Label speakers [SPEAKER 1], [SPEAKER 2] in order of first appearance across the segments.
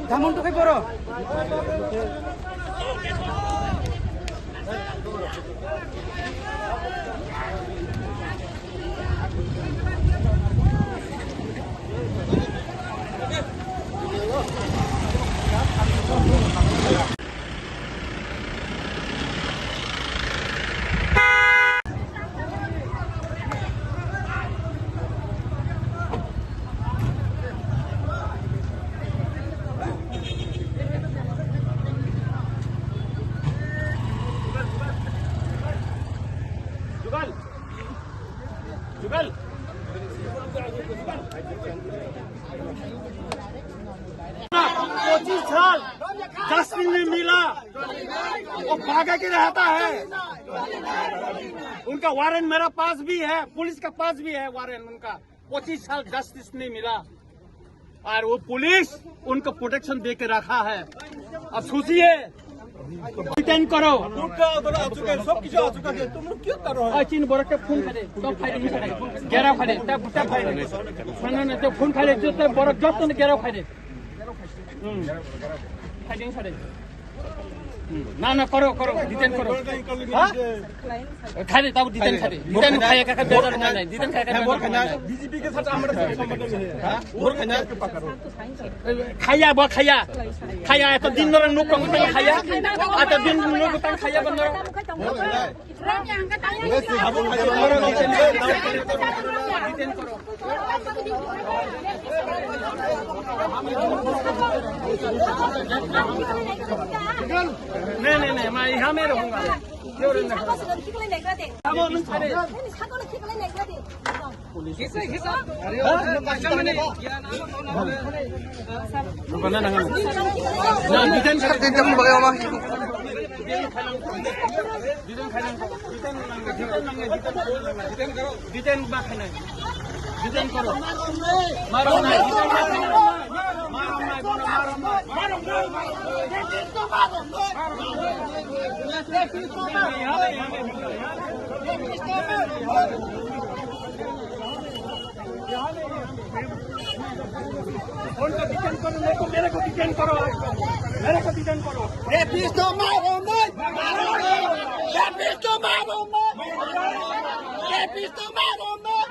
[SPEAKER 1] Kamu untuk koro.
[SPEAKER 2] जुगल 25 साल 10 दिन में मिला, वो भागा के रहता है। उनका वारंट मेरा पास भी है, पुलिस का पास भी है वारंट उनका। 25 साल जस्टिस नहीं मिला और वो पुलिस उनको प्रोटेक्शन दे के रखा है। अब सोचिए, डिटेन करो। सब किसी आ चुका है, तुम लोग क्यों करो? चीन बोरा के फोन करे, सब फाइटिंग करे, गेरा फाइटे, तब फाइटे, सुनो ना, तो फोन फाइटे, जो तब बोरा जब तो गेरा फाइटे, फाइटिंग करे। ना ना करो करो, डिटेन करो। हाँ? खाले तब डिटेन करे, डिटेन खाया क्या कर बेजार नहीं, डिटेन खाया क्या बेजार नहीं। बीजेपी के साथ हमारे संबंध है। हाँ? और खाया के पकड़ो। खाया बा खाया, खाया तो दिन भर नुक कंगतंग खाया, आता दिन नुक कंगतंग खाया बंदर। डिटेन करो। नहीं मैं यहाँ में रहूँगा। डिटेन करो, मारो नहीं, उनको डिटेन करो, मेरे को डिटेन करो, मेरे को डिटेन करो। रेपिस्ट तो मारो नहीं, रेपिस्ट तो मारो नहीं, रेपिस्ट तो मारो नहीं,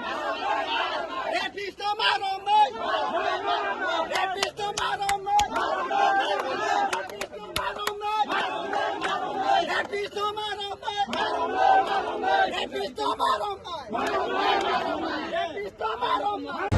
[SPEAKER 2] रेपिस्ट तो मारो नहीं, रेपिस्ट तो मारो नहीं, रेपिस्ट तो मारो नहीं, रेपिस्ट तो मारो नहीं, रेपिस्ट तो मारो नहीं।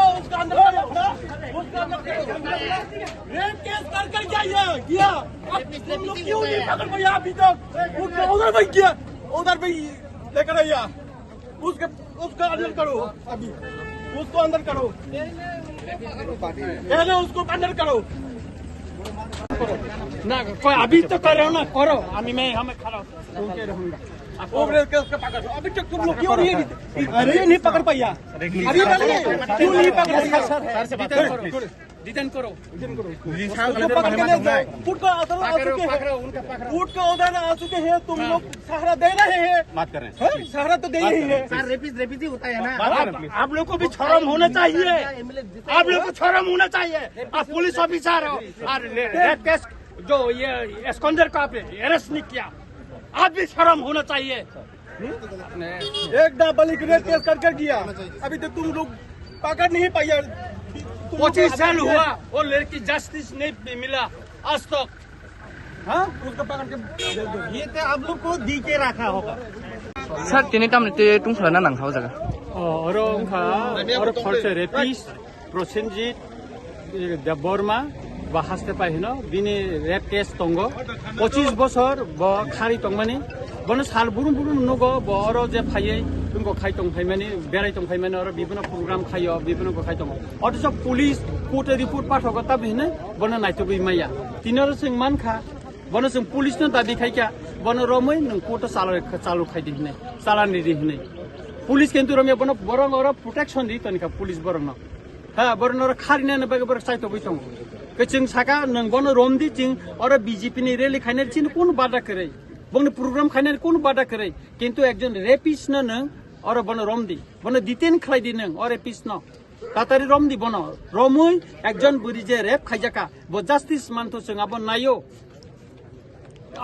[SPEAKER 2] उसका अंदर रेप केस कर क्या किया? तुम लोग क्यों नहीं पकड़ पाया अभी तक? उधर भाई किया, उधर भाई लेकर आइया, उसका अंदर करो, अभी उसको अंदर करो, पहले उसको अंदर करो ना। कोई अभी तो कर रहे हो ना, करो। अभी मैं हमें खड़ा रहूंगा। अभी तक तुम लोग क्यों नहीं पकड़ पाया? अभी क्यों नहीं पकड़? डिटेन करो
[SPEAKER 1] पकड़ के ले जाओ, फूट का अदर आ चुके हैं, फूट का ऑर्डर आ चुके हैं, तुम लोग सहारा दे रहे हैं,
[SPEAKER 2] बात कर रहे हैं
[SPEAKER 1] सहारा तो दे ही है।
[SPEAKER 3] सर रेपिस ही होता है ना।
[SPEAKER 2] आप लोग को भी शर्म होना चाहिए, आप लोग को शर्म होना चाहिए। आप पुलिस ऑफिसर हो और रेप केस जो ये एस्कॉन्डर का आपने अरेस्ट नहीं किया, आप भी शर्म होना चाहिए।
[SPEAKER 1] एक नाबालिग रेप केस करके किया, अभी तक तुम लोग पकड़ नहीं पाया।
[SPEAKER 2] 25 साल हुआ वो लड़की जस्टिस नहीं मिला आज तक।
[SPEAKER 1] हाँ, उसको पकड़ के
[SPEAKER 3] ये तो आप लोग को दी के रखा होगा।
[SPEAKER 4] सर तिनी तामने ते तुंखला नang hau jaga
[SPEAKER 2] और खर्च रेपिस प्रसेनजित देवबर्मा বা হাসতে পাইনো বিনি রেপ কেস তঙ্গ 25 বছর ব খারি তংমানি বন সাল বুরুম বুরুম নগো বড় যে ফাইয়ে তুমको খাই তং ফাইমানি বেরাই তং ফাইমানি আর বিভিন্ন প্রোগ্রাম খাইयो বিভিন্ন को খাই তং অথচ পুলিশ কোর্টে রিপোর্ট পাঠাগো তা বিনে বন নাইতো বিমাইয়া তিনর सिंग मानखा बन जों पुलिसनो दाबि खायका बन रमै नों कोर्ट चालु खाइदि हिने चालानि दि हिने पुलिस किन्तु रमे बन बरं और प्रोटेक्शन दि तनिका पुलिस बरं हा बरं और खारिना बगे बर साइतो बैतंग जों साका नों बन रमदि जों और बीजेपी नि रैली खाइने चिन कोन बाधा करे बन प्रोग्राम खाइने कोन बाधा करे किन्तु एकजन रेपिस्ट न नों और बन रमदि बन डिटेन खाइदि नों और रेपिस्ट न तातारि रमदि बन रमै एकजन बुरि जे रेप खाइजाका ब जस्टिस मानतो जों अब नायो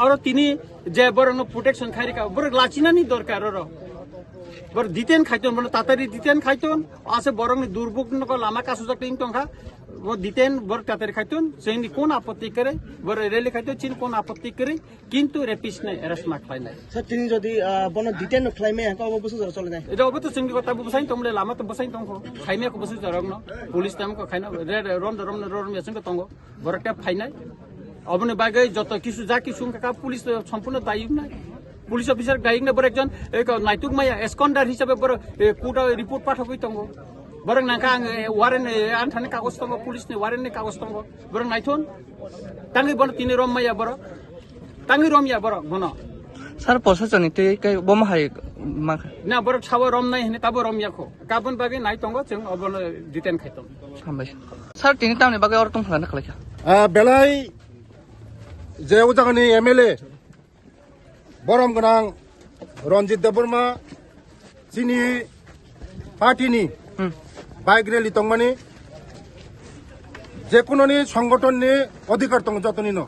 [SPEAKER 2] और तिनी जे बरं प्रोटेक्शन खारिका बर लाचिनानि दरकार र बर डिटेन खाइतोन बन तातारि डिटेन खाइतोन आसे बरं दुर्भोगनको लामा कासु जक्तिन तंखा वो डिटेन बर तातारि खाइतोन जोंनि कोन आपत्ति करे बर रेली खाइतो चिन कोन आपत्ति करे किन्तु रेपिस्ट नै अरेस्ट मा खाइनाय
[SPEAKER 3] सर तिनी जदि बन डिटेन नख्लाइमे हको अब बसु चले जाय
[SPEAKER 2] এটা অবত সিংদি কথা বসাই তোমলে লামা তো বসাই তংখো খাইমে को बसु जरग न पुलिस टाइम को खाइना रे रम यासंग तंगो बरटा फाइनाय अबने बागै जत किसु जा किसु का पुलिस सम्पूर्ण दायी नै पुलिस अफिसर दायी नै बर एकजन एक नाइतुक माया एस्कॉन्डर हिसाबै बर कोर्ट रिपोर्ट पाठगै तंगो बरं नाका आं वारेन आन्थानि कागज तंगो पुलिस नि वारेन नि कागज तंगो बरं नाइथोन तांगि बन तिनि रम माया बर तांगि रम या बर बन
[SPEAKER 4] सर पोसा जनि ते kai bom hai ma
[SPEAKER 2] ना बर छाव रम नै हने ताबो रम याखो गाबन बागै नाइ तंगो जों अबन डिटेन खाइतों
[SPEAKER 4] हामबाय सर तिनी तामने बागै और तुंखला ना खलाय
[SPEAKER 5] बेलाय जे उजागानि एमएलए बरम गोनां रनजित देवबर्मा चिनि पार्टीनि बाइक रेली तंगमानि जेकुनोनि संगठननि अधिकार दं जतनि न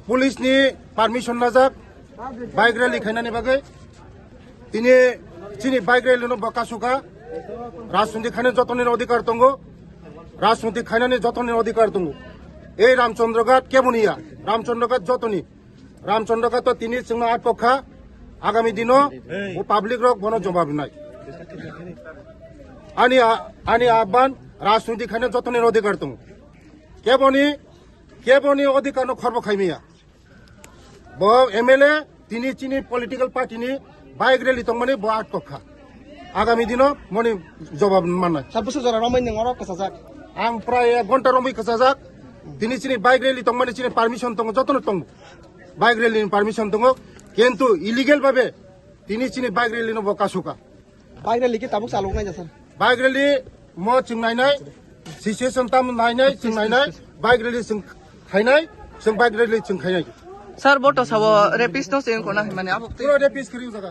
[SPEAKER 5] पुलिसनि पारमिशन नाजाक बाइक रेली खाइनानि बागै तिनि चिनि बाइक रेलिनो बकासुका राजनीति खाइनो जतनि अधिकार दङ राजनीति खाइनानि जतनि अधिकार दङ এই রামচন্দ্রঘাট কেমনিয়া রামচন্দ্রঘাট যতনি রামচন্দ্রঘাট তো তিনি সিংহ আট পক্ষা আগামী দিনও ও পাবলিক রক বন জবাব নাই আনি আহ্বান রাজনৈতিক খানে যতনের অধিকার দম কেবনি অধিকার খর্ব খাইমিয়া ব এমএলএ তিনি চিনি পলিটিক্যাল পার্টিনি বাইক রেলি তংমানি ব আট পক্ষা আগামী দিনও মনে জবাব মানায়
[SPEAKER 3] सर बसु जरा रमै नङ र कसाजाक
[SPEAKER 5] आं प्राय 1 घन्टा रमै कसाजाक তিনি চিনি বাইক রেলি তংমানি চিনি পারমিশন তং যতন তং বাইক রেলি পারমিশন তং কিন্তু ইলিগেল ভাবে তিনি চিনি বাইক রেলি ন বকাসুকা
[SPEAKER 3] बाहिर लिके ताबुक चालुक नाय सर
[SPEAKER 5] বাইক রেলি म चिंनायनाय सिचुएशन ताम नायनाय चिंनायनाय বাইক রেলি जों खायनाय जों বাইক রেলি जों खायनाय
[SPEAKER 4] सर बोटो साव रेपिस नो सेन कोना माने अब
[SPEAKER 5] पुरो रेपिस करियो जगा